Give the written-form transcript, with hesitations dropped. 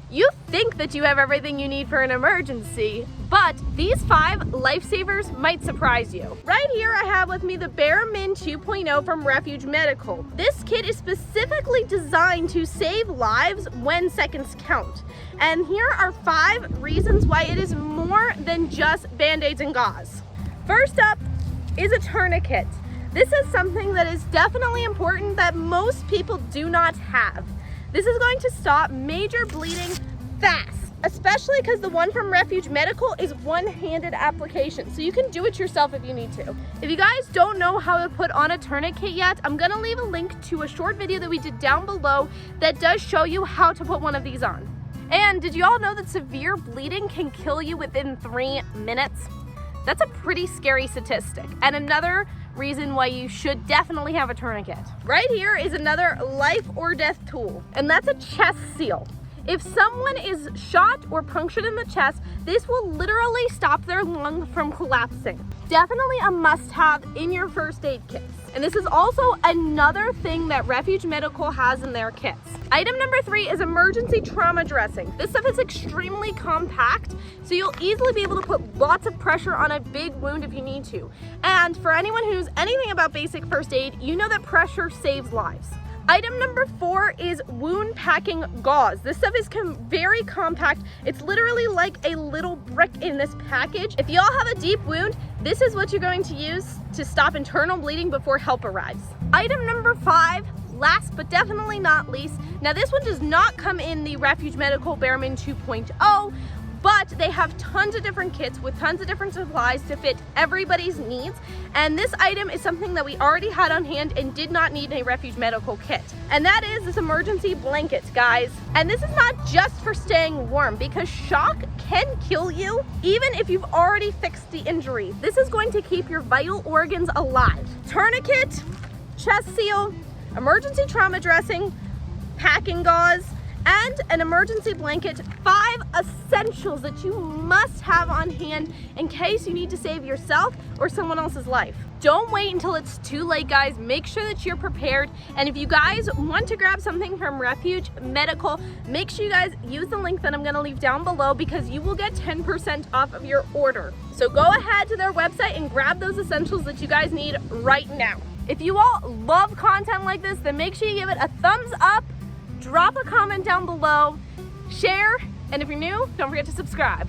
You think that you have everything you need for an emergency, but these 5 lifesavers might surprise you. Right here I have with me the Bare Min 2.0 from Refuge Medical. This kit is specifically designed to save lives when seconds count. And here are 5 reasons why it is more than just band-aids and gauze. First up is a tourniquet. This is something that is definitely important that most people do not have. This is going to stop major bleeding fast, especially because the one from Refuge Medical is one-handed application, so you can do it yourself if you need to. If you guys don't know how to put on a tourniquet yet, I'm gonna leave a link to a short video that we did down below that does show you how to put one of these on. And did you all know that severe bleeding can kill you within 3 minutes? That's a pretty scary statistic, and another reason why you should definitely have a tourniquet. Right here is another life or death tool, and that's a chest seal. If someone is shot or punctured in the chest, this will literally stop their lung from collapsing. Definitely a must-have in your first aid kits. And this is also another thing that Refuge Medical has in their kits. Item number 3 is emergency trauma dressing. This stuff is extremely compact, so you'll easily be able to put lots of pressure on a big wound if you need to. And for anyone who knows anything about basic first aid, you know that pressure saves lives. Item number 4 is wound packing gauze. This stuff is very compact. It's literally like a little brick in this package. If y'all have a deep wound, this is what you're going to use to stop internal bleeding before help arrives. Item number 5, last but definitely not least. Now this one does not come in the Refuge Medical Bare Min 2.0, but they have tons of different kits with tons of different supplies to fit everybody's needs. And this item is something that we already had on hand and did not need a Refuge Medical kit. And that is this emergency blanket, guys. And this is not just for staying warm, because shock can kill you even if you've already fixed the injury. This is going to keep your vital organs alive. Tourniquet, chest seal, emergency trauma dressing, packing gauze, and an emergency blanket. 5 essentials that you must have on hand in case you need to save yourself or someone else's life. Don't wait until it's too late, guys. Make sure that you're prepared. And if you guys want to grab something from Refuge Medical, make sure you guys use the link that I'm gonna leave down below, because you will get 10% off of your order. So go ahead to their website and grab those essentials that you guys need right now. If you all love content like this, then make sure you give it a thumbs up, drop a comment down below, share, and if you're new, don't forget to subscribe.